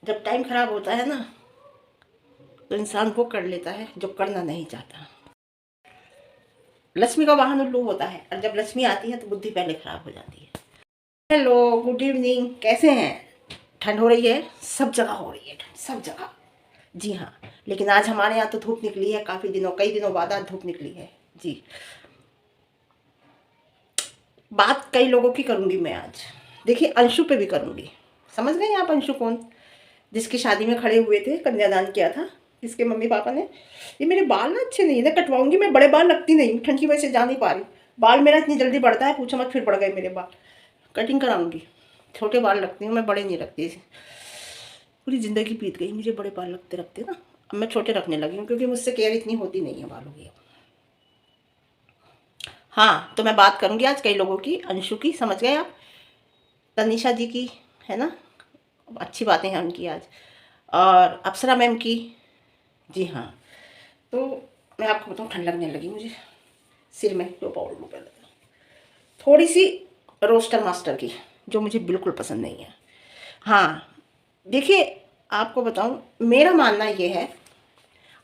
जब टाइम खराब होता है ना तो इंसान वो कर लेता है जो करना नहीं चाहता। लक्ष्मी का वाहन उल्लू होता है और जब लक्ष्मी आती है तो बुद्धि पहले खराब हो जाती है। हेलो, गुड इवनिंग, कैसे हैं? ठंड हो रही है, सब जगह हो रही है ठंड, सब जगह। जी हाँ, लेकिन आज हमारे यहाँ तो धूप निकली है, कई दिनों बाद आज धूप निकली है। जी, बात कई लोगों की करूँगी मैं आज। देखिए, अंशु पे भी करूँगी। समझ गए आप अंशु कौन? जिसकी शादी में खड़े हुए थे, कन्यादान किया था, जिसके मम्मी पापा ने। ये मेरे बाल ना अच्छे नहीं है, ना कटवाऊंगी मैं, बड़े बाल लगती नहीं, ठंड की वजह से जा नहीं पा रही। बाल मेरा इतनी जल्दी बढ़ता है, पूछो मत, फिर बढ़ गए मेरे बाल। कटिंग कराऊंगी, छोटे बाल रखती हूँ मैं, बड़े नहीं रखती। पूरी ज़िंदगी बीत गई मुझे बड़े बाल रखते रखते ना। अब मैं छोटे रखने लगी हूँ क्योंकि मुझसे केयर इतनी होती नहीं है बालों की। हाँ, तो मैं बात करूँगी आज कई लोगों की, अंशु की, समझ गए आप, तनिषा जी की, है ना, अच्छी बातें हैं उनकी आज, और अप्सरा मैम की। जी हाँ, तो मैं आपको बताऊँ, ठंड लगने लगी मुझे, सिर में जो पाउडर लूँ पहले थोड़ी सी रोस्टर मास्टर की, जो मुझे बिल्कुल पसंद नहीं है। हाँ, देखिए, आपको बताऊँ, मेरा मानना ये है,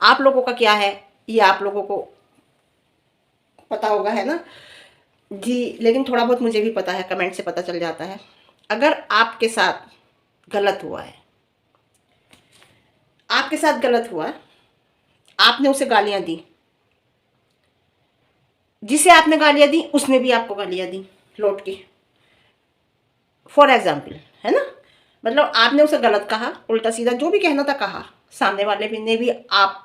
आप लोगों का क्या है ये आप लोगों को पता होगा, है ना जी, लेकिन थोड़ा बहुत मुझे भी पता है, कमेंट से पता चल जाता है। अगर आपके साथ गलत हुआ है, आपके साथ गलत हुआ, आपने उसे गालियां दी, जिसे आपने गालियां दी उसने भी आपको गालियां दी लौट के, फॉर एग्जाम्पल, है ना, मतलब आपने उसे गलत कहा, उल्टा सीधा जो भी कहना था कहा, सामने वाले भी ने भी आप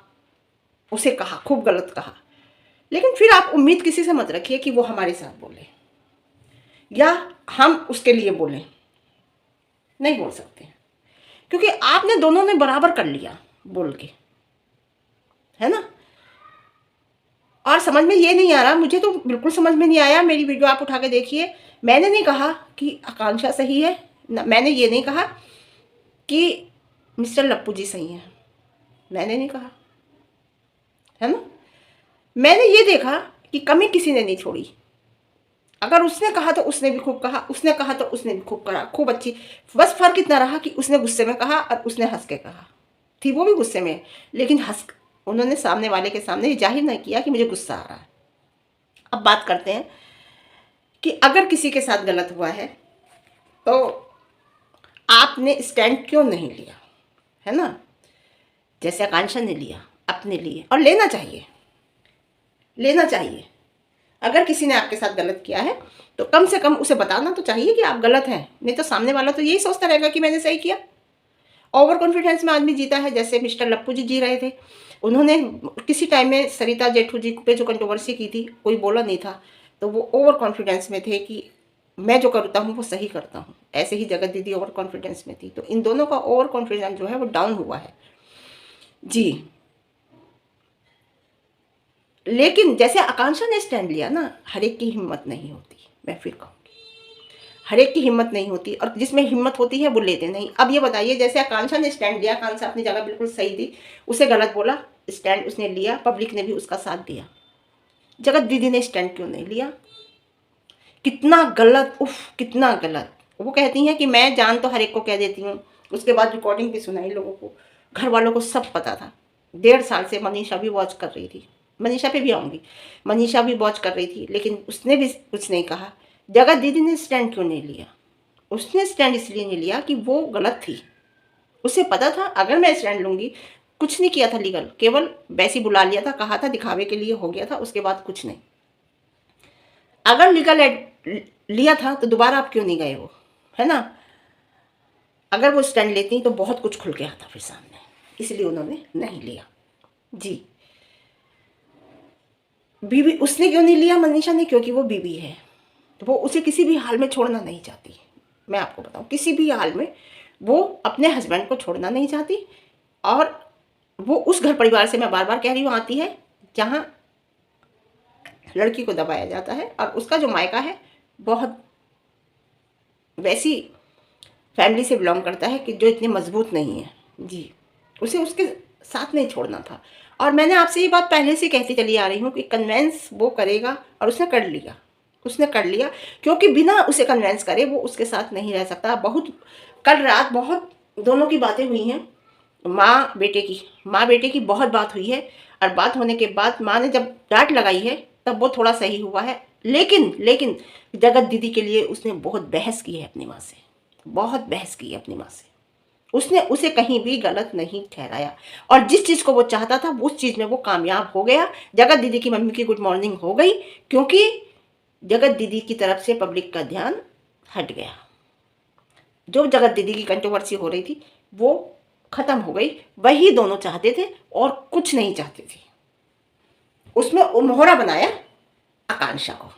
उसे कहा, खूब गलत कहा, लेकिन फिर आप उम्मीद किसी से मत रखिए कि वो हमारे साथ बोले या हम उसके लिए बोलें। नहीं बोल सकते, क्योंकि आपने दोनों ने बराबर कर लिया बोल के, है ना। और समझ में ये नहीं आ रहा, मुझे तो बिल्कुल समझ में नहीं आया, मेरी वीडियो आप उठा के देखिए। मैंने नहीं कहा कि आकांक्षा सही है, मैंने ये नहीं कहा कि मिस्टर लप्पू जी सही हैं, मैंने नहीं कहा, है ना। मैंने ये देखा कि कमी किसी ने नहीं छोड़ी। अगर उसने कहा तो उसने भी खूब कहा, उसने कहा तो उसने भी खूब कहा, खूब अच्छी। बस फर्क इतना रहा कि उसने गुस्से में कहा और उसने हंस के कहा, थी वो भी गुस्से में, लेकिन हंस, उन्होंने सामने वाले के सामने जाहिर नहीं किया कि मुझे गुस्सा आ रहा है। अब बात करते हैं कि अगर किसी के साथ गलत हुआ है तो आपने स्टैंड क्यों नहीं लिया, है ना, जैसे आकांक्षा ने लिया अपने लिए, और लेना चाहिए, लेना चाहिए। अगर किसी ने आपके साथ गलत किया है तो कम से कम उसे बताना तो चाहिए कि आप गलत हैं, नहीं तो सामने वाला तो यही सोचता रहेगा कि मैंने सही किया। ओवर कॉन्फिडेंस में आदमी जीता है, जैसे मिस्टर लप्पू जी जी रहे थे। उन्होंने किसी टाइम में सरिता जेठू जी पे जो कंट्रोवर्सी की थी, कोई बोला नहीं था, तो वो ओवर कॉन्फिडेंस में थे कि मैं जो करता हूँ वो सही करता हूँ। ऐसे ही जगत दीदी ओवर कॉन्फिडेंस में थी, तो इन दोनों का ओवर कॉन्फिडेंस जो है वो डाउन हुआ है जी। लेकिन जैसे आकांक्षा ने स्टैंड लिया ना, हर एक की हिम्मत नहीं होती, मैं फिर कहूँगी हर एक की हिम्मत नहीं होती, और जिसमें हिम्मत होती है वो लेते नहीं। अब ये बताइए, जैसे आकांक्षा ने स्टैंड लिया, आकांक्षा अपनी जगह बिल्कुल सही थी, उसे गलत बोला, स्टैंड उसने लिया, पब्लिक ने भी उसका साथ दिया, जगत दीदी ने स्टैंड क्यों नहीं लिया? कितना गलत, उफ कितना गलत। वो कहती हैं कि मैं जान तो हर एक को कह देती हूँ, उसके बाद रिकॉर्डिंग भी सुनाई लोगों को, घर वालों को सब पता था। 1.5 साल से मनीषा भी वॉच कर रही थी, मनीषा पे भी आऊँगी, मनीषा भी वॉच कर रही थी, लेकिन उसने भी कुछ नहीं कहा। जगत दीदी ने स्टैंड क्यों नहीं लिया? उसने स्टैंड इसलिए नहीं लिया कि वो गलत थी, उसे पता था अगर मैं स्टैंड लूँगी, कुछ नहीं किया था लीगल, केवल वैसे बुला लिया था, कहा था, दिखावे के लिए हो गया था, उसके बाद कुछ नहीं। अगर लीगल एड लिया था तो दोबारा आप क्यों नहीं गए वो, है ना। अगर वो स्टैंड लेती तो बहुत कुछ खुल के आता फिर सामने, इसलिए उन्होंने नहीं लिया जी। बीवी उसने क्यों नहीं लिया, मनीषा ने, क्योंकि वो बीवी है, तो वो उसे किसी भी हाल में छोड़ना नहीं चाहती। मैं आपको बताऊं, किसी भी हाल में वो अपने हस्बैंड को छोड़ना नहीं चाहती, और वो उस घर परिवार से, मैं बार बार कह रही हूँ, आती है जहाँ लड़की को दबाया जाता है, और उसका जो मायका है बहुत वैसी फैमिली से बिलोंग करता है कि जो इतनी मजबूत नहीं है जी। उसे उसके साथ नहीं छोड़ना था, और मैंने आपसे ये बात पहले से कहती चली आ रही हूँ कि कन्वेंस वो करेगा, और उसने कर लिया, उसने कर लिया, क्योंकि बिना उसे कन्वेंस करे वो उसके साथ नहीं रह सकता। बहुत कल रात बहुत दोनों की बातें हुई हैं, माँ बेटे की बहुत बात हुई है, और बात होने के बाद माँ ने जब डांट लगाई है तब वो थोड़ा सही हुआ है। लेकिन लेकिन जगत दीदी के लिए उसने बहुत बहस की है अपनी माँ से, बहुत बहस की है अपनी माँ से। उसने उसे कहीं भी गलत नहीं ठहराया, और जिस चीज़ को वो चाहता था उस चीज़ में वो कामयाब हो गया। जगत दीदी की मम्मी की गुड मॉर्निंग हो गई, क्योंकि जगत दीदी की तरफ से पब्लिक का ध्यान हट गया। जो जगत दीदी की कंट्रोवर्सी हो रही थी वो खत्म हो गई। वही दोनों चाहते थे और कुछ नहीं चाहते थे। उसमें मोहरा बनाया आकांक्षा को,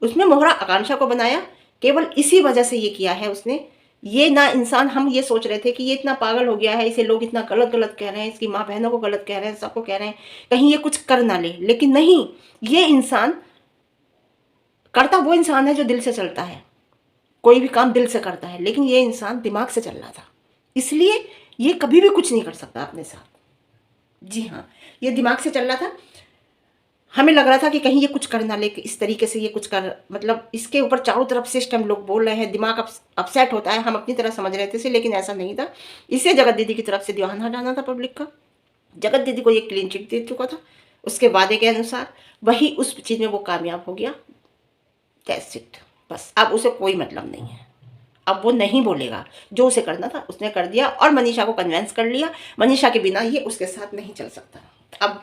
उसमें मोहरा आकांक्षा को बनाया, केवल इसी वजह से ये किया है उसने। ये ना इंसान, हम ये सोच रहे थे कि ये इतना पागल हो गया है, इसे लोग इतना गलत गलत कह रहे हैं, इसकी माँ बहनों को गलत कह रहे हैं, सबको कह रहे हैं, कहीं ये कुछ कर ना ले। लेकिन नहीं, ये इंसान करता वो इंसान है जो दिल से चलता है, कोई भी काम दिल से करता है। लेकिन ये इंसान दिमाग से चल रहा था, इसलिए ये कभी भी कुछ नहीं कर सकता अपने साथ। जी हाँ, ये दिमाग से चल रहा था। हमें लग रहा था कि कहीं ये कुछ कर ना ले, इस तरीके से ये कुछ कर, मतलब इसके ऊपर चारों तरफ से इस टाइम लोग बोल रहे हैं, दिमाग अपसेट होता है, हम अपनी तरह समझ रहे थे, लेकिन ऐसा नहीं था। इसे जगत दीदी की तरफ से ध्यान हटाना था पब्लिक का। जगत दीदी को ये क्लीन चिट दे चुका था उसके वादे के अनुसार, वही उस चीज़ में वो कामयाब हो गया। दैट्स इट, बस अब उसे कोई मतलब नहीं है। अब वो नहीं बोलेगा, जो उसे करना था उसने कर दिया, और मनीषा को कन्विंस कर लिया। मनीषा के बिना ये उसके साथ नहीं चल सकता। अब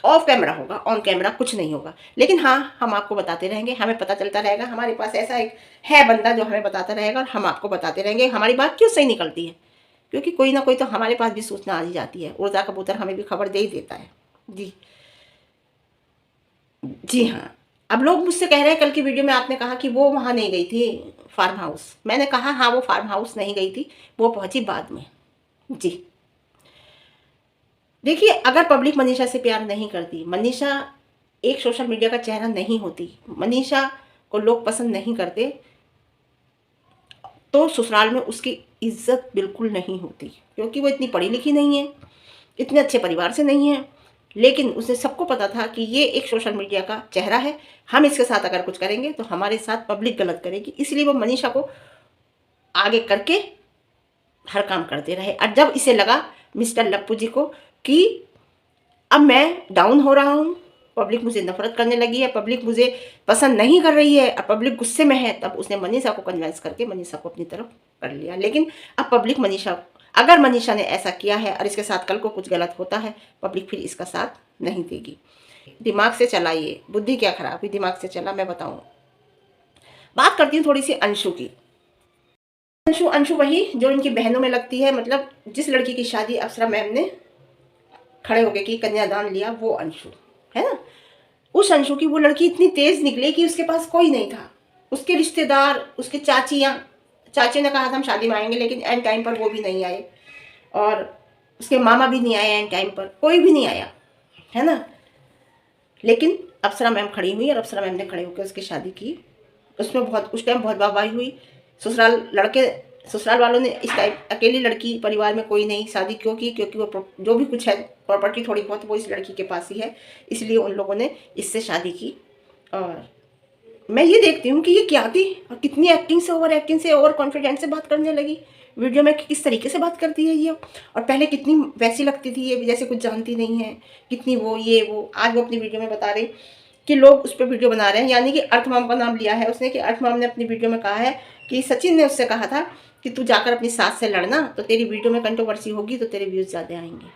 ऑफ कैमरा होगा, ऑन कैमरा कुछ नहीं होगा। लेकिन हाँ, हम आपको बताते रहेंगे, हमें पता चलता रहेगा। हमारे पास ऐसा एक है बंदा जो हमें बताता रहेगा, और हम आपको बताते रहेंगे। हमारी बात क्यों सही निकलती है, क्योंकि कोई ना कोई तो हमारे पास भी सूचना आ ही जाती है। उड़ता कबूतर हमें भी खबर दे ही देता है। जी जी हाँ। अब लोग मुझसे कह रहे हैं, कल की वीडियो में आपने कहा कि वो वहाँ नहीं गई थी फार्म हाउस। मैंने कहा हाँ, वो फार्म हाउस नहीं गई थी, वो पहुंची बाद में। जी देखिए, अगर पब्लिक मनीषा से प्यार नहीं करती, मनीषा एक सोशल मीडिया का चेहरा नहीं होती, मनीषा को लोग पसंद नहीं करते, तो ससुराल में उसकी इज्जत बिल्कुल नहीं होती। क्योंकि वो इतनी पढ़ी लिखी नहीं है, इतने अच्छे परिवार से नहीं है। लेकिन उसे सबको पता था कि ये एक सोशल मीडिया का चेहरा है, हम इसके साथ अगर कुछ करेंगे तो हमारे साथ पब्लिक गलत करेगी, इसलिए वो मनीषा को आगे करके हर काम करते रहे। और जब इसे लगा मिस्टर लप्पू जी को कि अब मैं डाउन हो रहा हूँ, पब्लिक मुझे नफरत करने लगी है, पब्लिक मुझे पसंद नहीं कर रही है, और पब्लिक गुस्से में है, तब उसने मनीषा को कन्विंस करके मनीषा को अपनी तरफ कर लिया। लेकिन अब पब्लिक मनीषा, अगर मनीषा ने ऐसा किया है और इसके साथ कल को कुछ गलत होता है, पब्लिक फिर इसका साथ नहीं देगी। दिमाग से चला, ये बुद्धि क्या खराब हुई, दिमाग से चला। मैं बताऊँ, बात करती हूँ थोड़ी सी अंशु की। अंशु अंशु वही जो इनकी बहनों में लगती है, मतलब जिस लड़की की शादी अप्सरा मैम ने खड़े होके की, कन्यादान लिया, वो अंशु है ना। उस अंशु की वो लड़की इतनी तेज निकली कि उसके पास कोई नहीं था। उसके रिश्तेदार, उसके चाची ने कहा था हम शादी में आएंगे, लेकिन एंड टाइम पर वो भी नहीं आए, और उसके मामा भी नहीं आए एंड टाइम पर, कोई भी नहीं आया, है ना। लेकिन अप्सरा मैम खड़ी हुई, और अप्सरा मैम ने खड़े होकर उसकी शादी की। उसमें बहुत, उस टाइम बहुत वाहवाही हुई। ससुराल वालों ने इस टाइम अकेली लड़की, परिवार में कोई नहीं, शादी क्यों की, क्योंकि वो जो भी कुछ है प्रॉपर्टी थोड़ी बहुत वो इस लड़की के पास ही है, इसलिए उन लोगों ने इससे शादी की। और मैं ये देखती हूँ कि ये क्या थी, और कितनी एक्टिंग से ओवर कॉन्फिडेंस से बात करने लगी वीडियो में, किस तरीके से बात करती है ये। और पहले कितनी वैसी लगती थी ये, जैसे कुछ जानती नहीं है, कितनी वो ये वो। आज वो अपनी वीडियो में बता रही कि लोग उस पर वीडियो बना रहे हैं, यानी कि अर्थ मॉम का नाम लिया है उसने, कि अर्थ मॉम ने अपनी वीडियो में कहा है कि सचिन ने उससे कहा था कि तू जाकर अपनी सास से लड़ना, तो तेरी वीडियो में कंट्रोवर्सी होगी तो तेरे व्यूज़ ज़्यादा आएंगे।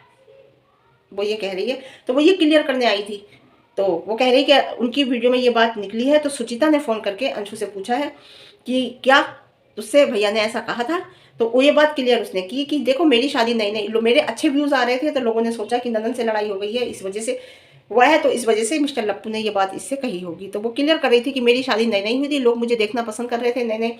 वो ये कह रही है, तो वो ये क्लियर करने आई थी। तो वो कह रही है कि उनकी वीडियो में ये बात निकली है, तो सुचिता ने फ़ोन करके अंशु से पूछा है कि क्या तुझसे भैया ने ऐसा कहा था। तो वो ये बात क्लियर उसने की कि देखो, मेरी शादी नई नई, मेरे अच्छे व्यूज़ आ रहे थे, तो लोगों ने सोचा कि नंदन से लड़ाई हो गई है, इस वजह से हुआ है, तो इस वजह से मिस्टर लप्पू ने ये बात इससे कही होगी। तो वो क्लियर कर रही थी कि मेरी शादी नई नई हुई थी, लोग मुझे देखना पसंद कर रहे थे, नए नए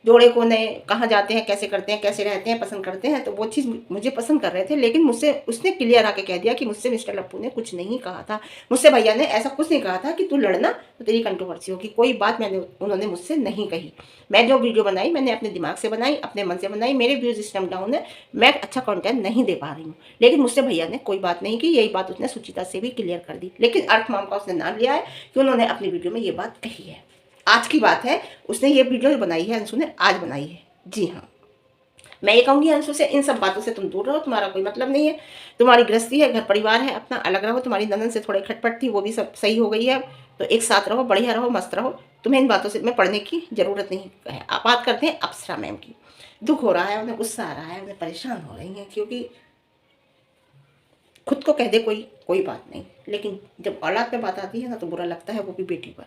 जोड़े को, नए कहाँ जाते हैं, कैसे करते हैं, कैसे रहते हैं, पसंद करते हैं, तो वो चीज़ मुझे पसंद कर रहे थे। लेकिन मुझसे उसने क्लियर आके कह दिया कि मुझसे मिस्टर लप्पू ने कुछ नहीं कहा था, मुझसे भैया ने ऐसा कुछ नहीं कहा था कि तू लड़ना तो तेरी कंट्रोवर्सी होगी, कोई बात उन्होंने मुझसे नहीं कही। मैं जो वीडियो बनाई मैंने अपने दिमाग से बनाई, अपने मन से बनाई, मेरे व्यूज़ इस टाइम डाउन है, मैं अच्छा कंटेंट नहीं दे पा रही हूँ। लेकिन मुझसे भैया ने कोई बात नहीं की, यही बात उसने सुचिता से भी क्लियर कर दी। लेकिन अर्थ मॉम का उसने नाम लिया है कि उन्होंने अपनी वीडियो में ये बात कही है। आज की बात है, उसने ये वीडियो बनाई है, अंशु ने आज बनाई है। जी हाँ, मैं ये कहूँगी अंशु से, इन सब बातों से तुम दूर रहो, तुम्हारा कोई मतलब नहीं है। तुम्हारी गृहस्थी है, घर परिवार है, अपना अलग रहो। तुम्हारी ननद से थोड़ी खटपट थी, वो भी सब सही हो गई है, तो एक साथ रहो, बढ़िया रहो, मस्त रहो। तुम्हें इन बातों से में पढ़ने की ज़रूरत नहीं है। आप बात करते हैं अप्सरा मैम की। दुख हो रहा है, उन्हें गुस्सा आ रहा है, उन्हें परेशान हो रही हैं, क्योंकि खुद को कह दे कोई, कोई बात नहीं, लेकिन जब औलाद पे बात आती है ना तो बुरा लगता है, वो भी बेटी पर।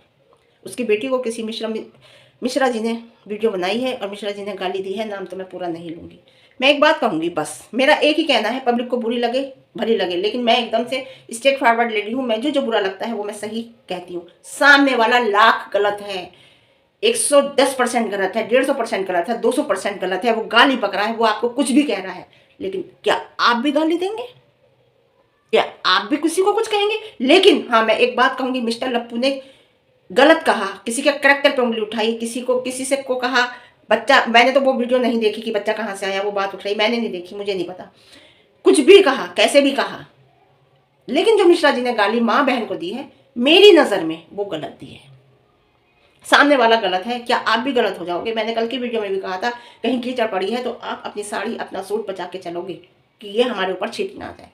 उसकी बेटी को किसी मिश्रा जी ने वीडियो बनाई है और मिश्रा जी ने गाली दी है, नाम तो मैं पूरा नहीं लूँगी। मैं एक बात कहूँगी बस, मेरा एक ही कहना है, पब्लिक को बुरी लगे भली लगे, लेकिन मैं एकदम से स्ट्रेट फॉरवर्ड लेडी हूँ। मैं जो बुरा लगता है वो मैं सही कहती हूँ। सामने वाला लाख गलत है, 110% गलत है, 150% गलत है, 200% गलत है, वो गाली पक रहा है, वो आपको कुछ भी कह रहा है, लेकिन क्या आप भी गाली देंगे या आप भी किसी को कुछ कहेंगे? लेकिन हाँ, मैं एक बात कहूँगी, मिस्टर लप्पू ने गलत कहा, किसी के करैक्टर पे उंगली उठाई, किसी से को कहा बच्चा। मैंने तो वो वीडियो नहीं देखी कि बच्चा कहाँ से आया, वो बात उठाई, मैंने नहीं देखी, मुझे नहीं पता। कुछ भी कहा, कैसे भी कहा, लेकिन जो मिश्रा जी ने गाली माँ बहन को दी है, मेरी नज़र में वो गलत दी है। सामने वाला गलत है, क्या आप भी गलत हो जाओगे? मैंने कल की वीडियो में भी कहा था, कहीं कीचड़ पड़ी है तो आप अपनी साड़ी अपना सूट बचा के चलोगे कि ये हमारे ऊपर छीट ना जाए।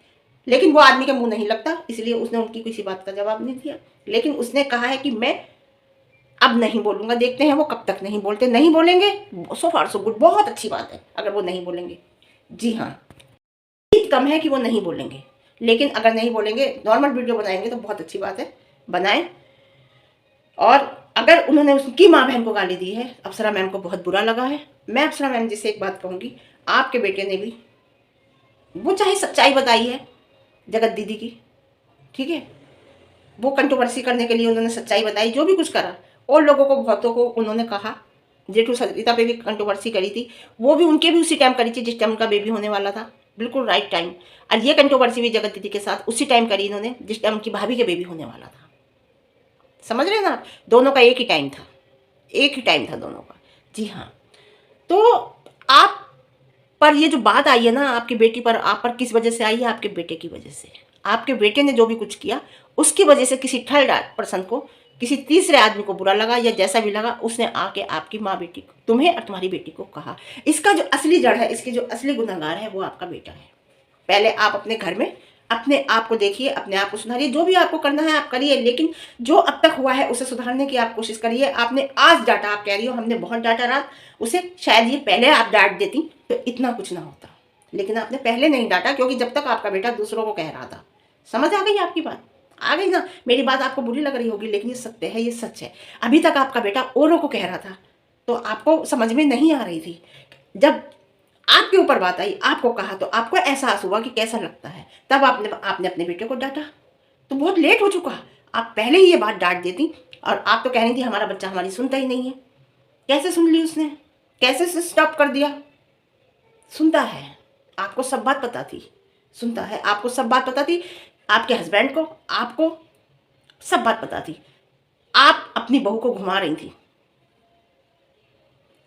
लेकिन वो आदमी के मुंह नहीं लगता, इसलिए उसने उनकी किसी बात का जवाब नहीं दिया। लेकिन उसने कहा है कि मैं अब नहीं बोलूँगा, देखते हैं वो कब तक नहीं बोलते। नहीं बोलेंगे, सो फार सो गुड, बहुत अच्छी बात है अगर वो नहीं बोलेंगे। जी हाँ, उम्मीद कम है कि वो नहीं बोलेंगे, लेकिन अगर नहीं बोलेंगे, नॉर्मल वीडियो बनाएंगे तो बहुत अच्छी बात है, बनाएं। और अगर उन्होंने उसकी माँ बहन को गाली दी है, अप्सरा मैम को बहुत बुरा लगा है। मैं अप्सरा मैम जी से एक बात कहूँगी, आपके बेटे ने भी, वो चाहे सच्चाई बताई है जगत दीदी की, ठीक है, वो कंट्रोवर्सी करने के लिए उन्होंने सच्चाई बताई, जो भी कुछ करा, और लोगों को बहुतों को उन्होंने कहा। जेठू सरिता पे भी कंट्रोवर्सी करी थी, वो भी उनके भी उसी टाइम करी थी जिस टाइम उनका बेबी होने वाला था, बिल्कुल राइट टाइम। और ये कंट्रोवर्सी भी जगत दीदी के साथ उसी टाइम करी इन्होंने जिस टाइम उनकी भाभी के बेबी होने वाला था। समझ रहे हैं ना आप? दोनों का एक ही टाइम था, एक ही टाइम था दोनों का। जी हाँ, तो आप पर ये जो बात आई है ना आपकी बेटी पर, आप पर किस वजह से आई है? आपके बेटे की वजह से। आपके बेटे ने जो भी कुछ किया उसकी वजह से किसी थर्ड पर्सन को, किसी तीसरे आदमी को बुरा लगा या जैसा भी लगा, उसने आके आपकी माँ बेटी को, तुम्हें और तुम्हारी बेटी को कहा। इसका जो असली जड़ है, इसके जो असली गुनहगार है वो आपका बेटा है। पहले आप अपने घर में अपने आप को देखिए, अपने आप को सुधारिए, जो भी आपको करना है आप करिए, लेकिन जो अब तक हुआ है उसे सुधारने की आप कोशिश करिए। आपने आज डांटा, आप कह रही हो हमने बहुत डांटा रात, उसे शायद ये पहले आप डांट देती तो इतना कुछ ना होता, लेकिन आपने पहले नहीं डांटा, क्योंकि जब तक आपका बेटा दूसरों को कह रहा था। समझ आ गई आपकी बात? आ गई ना? मेरी बात आपको बुरी लग रही होगी, लेकिन ये सत्य है, ये सच है। अभी तक आपका बेटा औरों को कह रहा था तो आपको समझ में नहीं आ रही थी। जब आपके ऊपर बात आई, आपको कहा, तो आपको एहसास हुआ कि कैसा लगता है, तब आपने अपने बेटे को डांटा। तो बहुत लेट हो चुका, आप पहले ही ये बात डांट देती। और आप तो कह रही थी हमारा बच्चा हमारी सुनता ही नहीं है। कैसे सुन ली उसने? कैसे से स्टॉप कर दिया? सुनता है, आपको सब बात पता थी। सुनता है, आपको सब बात पता थी, आपके हस्बैंड को, आपको सब बात पता थी। आप अपनी बहू को घुमा रही थी।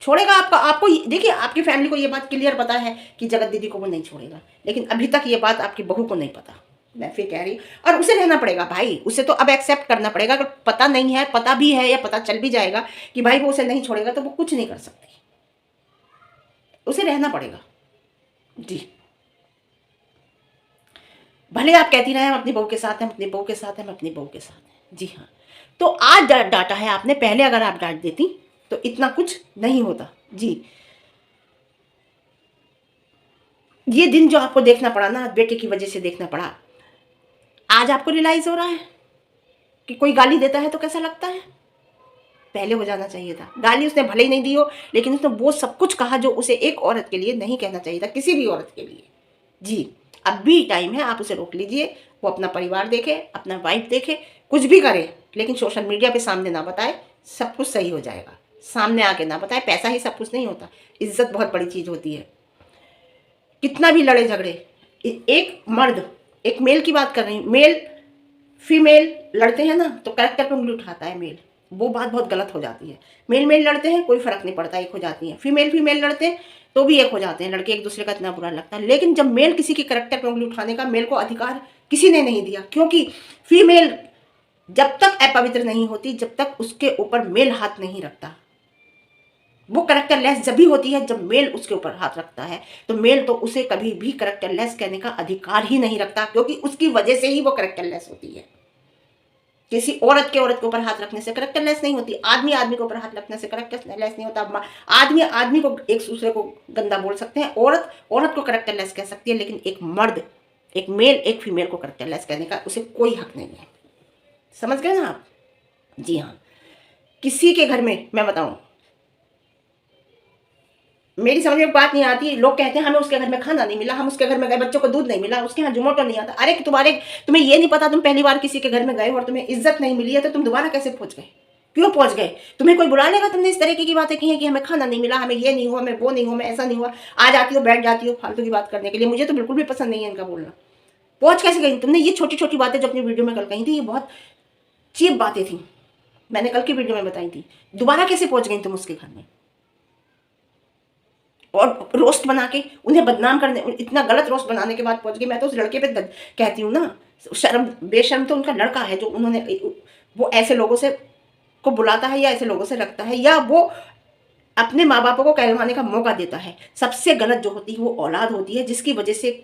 छोड़ेगा आपको देखिए, आपकी फैमिली को ये बात क्लियर पता है कि जगत दीदी को वो नहीं छोड़ेगा, लेकिन अभी तक ये बात आपकी बहू को नहीं पता। मैं फिर कह रही, और उसे रहना पड़ेगा भाई, उसे तो अब एक्सेप्ट करना पड़ेगा। अगर पता नहीं है, पता भी है या पता चल भी जाएगा कि भाई वो उसे नहीं छोड़ेगा, तो वो कुछ नहीं कर सकती, उसे रहना पड़ेगा। जी, भले आप कहती रहे हम अपनी बहू के साथ हैं, अपनी बहू के साथ हैं, हम अपनी बहू के साथ हैं। जी हाँ, तो आज डांटा है आपने, पहले अगर आप डांट देती तो इतना कुछ नहीं होता। जी, ये दिन जो आपको देखना पड़ा ना, बेटे की वजह से देखना पड़ा, आज आपको रियलाइज हो रहा है कि कोई गाली देता है तो कैसा लगता है। पहले हो जाना चाहिए था। गाली उसने भले ही नहीं दी हो, लेकिन उसने वो सब कुछ कहा जो उसे एक औरत के लिए नहीं कहना चाहिए था, किसी भी औरत के लिए। जी, अब भी टाइम है, आप उसे रोक लीजिए। वो अपना परिवार देखे, अपना वाइफ देखे, कुछ भी करे, लेकिन सोशल मीडिया पे सामने ना बताए, सब कुछ सही हो जाएगा। सामने आके ना बताए, पैसा ही सब कुछ नहीं होता, इज्जत बहुत बड़ी चीज़ होती है। कितना भी लड़े झगड़े, एक मर्द, एक मेल की बात कर रही हूँ, मेल फीमेल लड़ते हैं ना तो कैरेक्टर पे उंगली उठाता है मेल, वो बात बहुत गलत हो जाती है। मेल मेल लड़ते हैं कोई फर्क नहीं पड़ता, एक हो जाती है। फीमेल फीमेल लड़ते हैं तो भी एक हो जाते हैं, लड़के एक दूसरे का इतना बुरा लगता है। लेकिन जब मेल किसी की कैरेक्टर पे उंगली उठाने का, मेल को अधिकार किसी ने नहीं दिया, क्योंकि फीमेल जब तक अपवित्र नहीं होती, जब तक उसके ऊपर मेल हाथ नहीं रखता, वो करेक्टरलेस जब भी होती है जब मेल उसके ऊपर हाथ रखता है, तो मेल तो उसे कभी भी करेक्टरलेस कहने का अधिकार ही नहीं रखता, क्योंकि उसकी वजह से ही वो करेक्टरलेस होती है। किसी औरत के ऊपर हाथ रखने से करेक्टरलेस नहीं होती, आदमी आदमी के ऊपर हाथ रखने से करेक्टरलेस नहीं होता। आदमी आदमी को एक दूसरे को गंदा बोल सकते हैं, औरत औरत को करेक्टरलेस कह सकती है, लेकिन एक मर्द, एक मेल एक फीमेल को करेक्टरलेस कहने का उसे कोई हक नहीं है। समझ गए ना आप? जी हाँ। किसी के घर में मैं बताऊं, मेरी समझ में बात नहीं आती, लोग कहते हैं हमें उसके घर में खाना नहीं मिला, हम उसके घर में गए बच्चों को दूध नहीं मिला, उसके यहाँ जोमेटो नहीं आता। अरे तुम्हें ये नहीं पता, तुम पहली बार किसी के घर में गए और तुम्हें इज्जत नहीं मिली है तो तुम दोबारा कैसे पहुंच गए? क्यों पहुंच गए? तुम्हें कोई बुला लेगा? तुमने इस तरीके की बातें की हैं कि हमें खाना नहीं मिला, हमें ये नहीं हुआ, हमें वो नहीं हुआ, हमें ऐसा नहीं हुआ, आ जाती हो बैठ जाती हो फालतू की बात करने के लिए। मुझे तो बिल्कुल भी पसंद नहीं है इनका बोलना। पहुंच कैसे गई तुमने? ये छोटी छोटी बातें जो अपनी वीडियो में कल कही थी, ये बहुत चीप बातें थी, मैंने कल की वीडियो में बताई थी। दोबारा कैसे पहुंच गई तुम उसके घर में? और रोस्ट बना के उन्हें बदनाम करने, इतना गलत रोस्ट बनाने के बाद पहुंच गई। मैं तो उस लड़के पे कहती हूँ ना, शर्म बेशर्म तो उनका लड़का है जो उन्होंने, वो ऐसे लोगों से को बुलाता है या ऐसे लोगों से रखता है, या वो अपने माँ बापों को कहलवाने का मौका देता है। सबसे गलत जो होती है वो औलाद होती है, जिसकी वजह से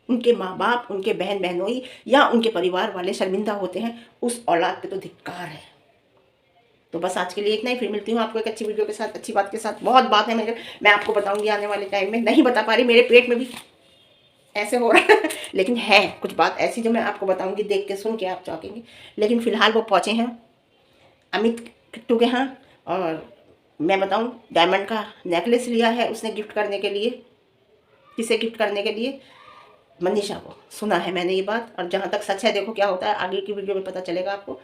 उनके माँ बाप, उनके बहन बहनोई या उनके परिवार वाले शर्मिंदा होते हैं। उस औलाद पे तो धिक्कार है। तो बस आज के लिए इतना ही, फिर मिलती हूँ आपको एक अच्छी वीडियो के साथ, अच्छी बात के साथ। बहुत बात है मेरे, मैं आपको बताऊंगी आने वाले टाइम में, नहीं बता पा रही, मेरे पेट में भी ऐसे हो रहा है लेकिन है कुछ बात ऐसी जो मैं आपको बताऊंगी, देख के सुन के आप चौंकेंगे। लेकिन फिलहाल वो पहुँचे हैं अमित किट्टू के यहाँ, और मैं बताऊँ डायमंड का नेकलेस लिया है उसने गिफ्ट करने के लिए। किसे गिफ्ट करने के लिए? मनीषा को। सुना है मैंने ये बात, और जहाँ तक सच है देखो क्या होता है, आगे की वीडियो में पता चलेगा आपको।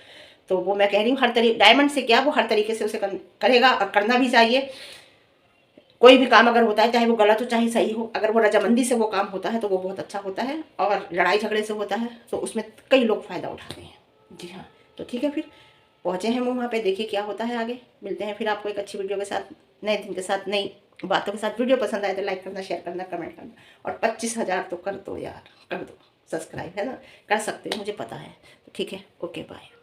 तो वो मैं कह रही हूँ हर तरीके, डायमंड से क्या, वो हर तरीके से उसे करेगा और करना भी चाहिए। कोई भी काम अगर होता है, चाहे वो गलत हो चाहे सही हो, अगर वो रजामंदी से वो काम होता है तो वो बहुत अच्छा होता है, और लड़ाई झगड़े से होता है तो उसमें कई लोग फ़ायदा उठाते हैं। जी हाँ, तो ठीक है, फिर पहुँचे हैं वो वहाँ पे, देखिए क्या होता है आगे। मिलते हैं फिर आपको एक अच्छी वीडियो के साथ, नए दिन के साथ, नई बातों के साथ। वीडियो पसंद आए तो लाइक करना, शेयर करना, कमेंट करना, और 25,000 तो कर दो यार, कर दो सब्सक्राइब, है ना, कर सकते हो, मुझे पता है। तो ठीक है, ओके बाय।